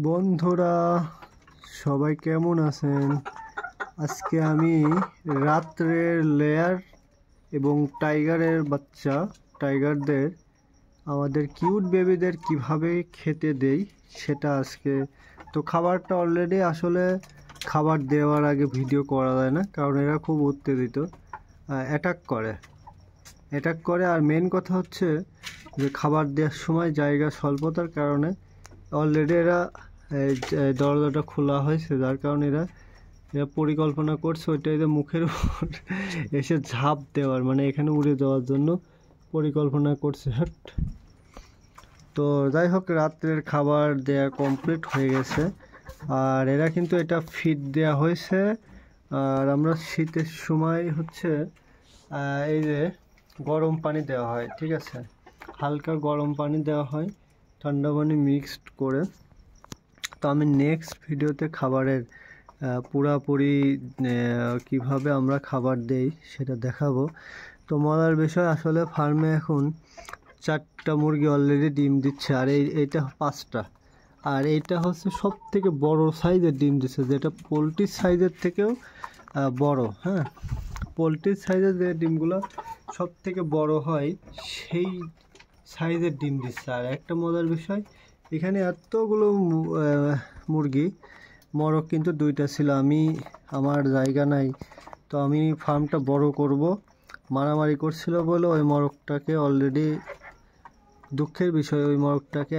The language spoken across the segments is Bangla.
বন্ধুরা সবাই কেমন আছেন? আজকে আমি রাত্রের লেয়ার এবং টাইগারের বাচ্চা টাইগারদের আমাদের কিউট বেবিদের কিভাবে খেতে দেই সেটা আজকে। তো খাবারটা অলরেডি আসলে খাবার দেওয়ার আগে ভিডিও করা যায় না, কারণ এরা খুব উত্তেজিত, অ্যাটাক করে। আর মেন কথা হচ্ছে যে খাবার দেওয়ার সময় জায়গা স্বল্পতার কারণে অলরেডি এরা দরজাটা খোলা হয়েছে, যার কারণে এরা পরিকল্পনা করছে ওইটা এদের মুখের উপর এসে ঝাঁপ দেওয়ার, মানে এখানে উড়ে যাওয়ার জন্য পরিকল্পনা করছে। তো যাই হোক, রাত্রের খাবার দেয়া কমপ্লিট হয়ে গেছে। আর এরা কিন্তু এটা ফিড দেয়া হয়েছে। আর আমরা শীতের সময় হচ্ছে এই যে গরম পানি দেওয়া হয়, ঠিক আছে, হালকা গরম পানি দেওয়া হয় ঠান্ডা পানি মিক্সড করে। তো আমি নেক্সট ভিডিওতে খাবারের পুরাপুরি কিভাবে আমরা খাবার দেই সেটা দেখাবো। তো মজার বিষয়, আসলে ফার্মে এখন 4টা মুরগি অলরেডি ডিম দিচ্ছে, আর এইটা 5টা। আর এইটা হচ্ছে সব থেকে বড় সাইজের ডিম দিচ্ছে, যেটা পোলট্রির সাইজের থেকেও বড়। হ্যাঁ, পোলট্রির সাইজের যে ডিমগুলো সব থেকে বড় হয় সেই সাইজের ডিম দিচ্ছে। আর একটা মজার বিষয়, এখানে এতগুলো মুরগি, মরক কিন্তু 2টা ছিল। আমার জায়গা নাই, তো আমি ফার্মটা বড় করব, মারামারি করছিল বলে ওই মরকটাকে অলরেডি, দুঃখের বিষয়, ওই মরকটাকে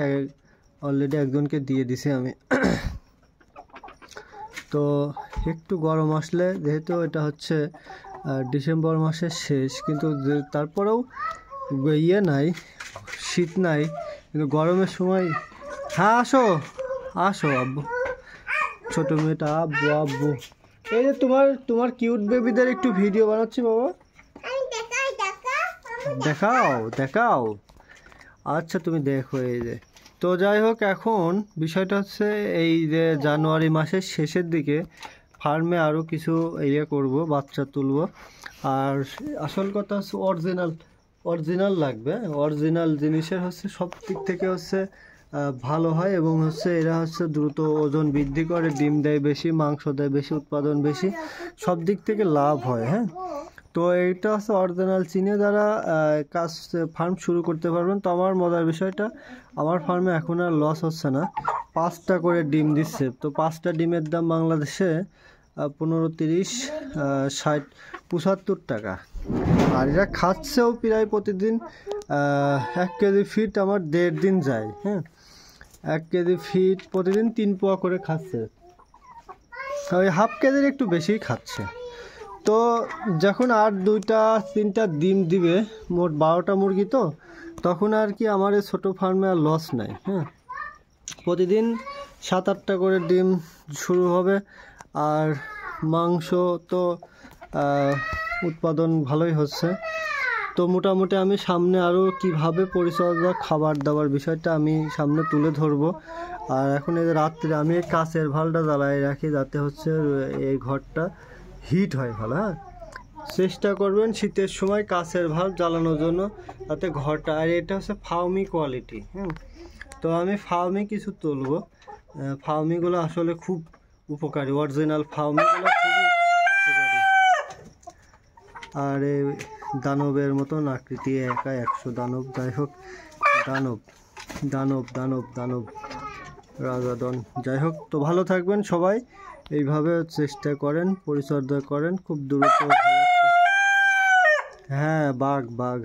অলরেডি একজনকে দিয়ে দিছি আমি। তো একটু গরম আসলে, যেহেতু এটা হচ্ছে ডিসেম্বর মাসের শেষ, কিন্তু তারপরেও নাই, শীত নাই, কিন্তু গরমের সময়। হ্যাঁ, আসো আব্বু, ছোট মেয়েটা আব্বু। এই যে তোমার কিউট বেবিদের একটু ভিডিও বানাচ্ছি বাবা, দেখাও। আচ্ছা, তুমি দেখো। এই যে, তো যাই হোক, এখন বিষয়টা হচ্ছে এই যে জানুয়ারি মাসের শেষের দিকে ফার্মে আরও কিছু করব, বাচ্চা তুলব। আর আসল কথা হচ্ছে অরিজিনাল লাগবে। অরিজিনাল জিনিসের হচ্ছে সব দিক থেকে হচ্ছে ভালো হয়, এবং হচ্ছে এরা হচ্ছে দ্রুত ওজন বৃদ্ধি করে, ডিম দেয় বেশি, মাংস দেয় বেশি, উৎপাদন বেশি, সব দিক থেকে লাভ হয়। হ্যাঁ, তো এইটা হচ্ছে অরিজিনাল চিনে যারা ফার্ম শুরু করতে পারবেন। তো আমার মজার বিষয়টা, আমার ফার্মে এখন আর লস হচ্ছে না, 5টা করে ডিম দিচ্ছে। তো 5টা ডিমের দাম বাংলাদেশে 15, 30, 60, 75 টাকা। আর এরা খাচ্ছেও প্রায় প্রতিদিন 1 কেজি ফিট আমার 1.5 দিন যায়। হ্যাঁ, 1 কেজি ফিট প্রতিদিন 3 পোয়া করে খাচ্ছে, ওই হাফ কেজির একটু বেশিই খাচ্ছে। তো যখন আর 2টা 3টা ডিম দিবে, মোট 12টা মুরগি, তো তখন আর কি আমার এই ছোটো ফার্মে আর লস নাই। হ্যাঁ, প্রতিদিন 7-8টা করে ডিম শুরু হবে। আর মাংস তো উৎপাদন ভালোই হচ্ছে। তো মোটামুটি আমি সামনে আরও কিভাবে পরিচর্যা, খাবার দাবার বিষয়টা আমি সামনে তুলে ধরবো। আর এখন এই রাত্রে আমি কাচের ভালটা জ্বালাই রাখি, যাতে হচ্ছে এই ঘরটা হিট হয় ভালো। হ্যাঁ, চেষ্টা করবেন শীতের সময় কাচের ভাল্ব জ্বালানোর জন্য, যাতে ঘরটা। আর এটা হচ্ছে ফাউমি কোয়ালিটি। তো আমি ফাউমি কিছু তুলবো। ফাউমিগুলো আসলে খুব উপকারী, অরিজিনাল ফাউমিগুলো খুবই উপকারী। আর এই দানবের মতন আকৃতি, একা 100 দানব। যাই হোক, দানব রাজাদন। যাই হোক, তো ভালো থাকবেন সবাই, এইভাবে চেষ্টা করেন, পরিচর্যা করেন, খুব দ্রুত। হ্যাঁ, বাঘ।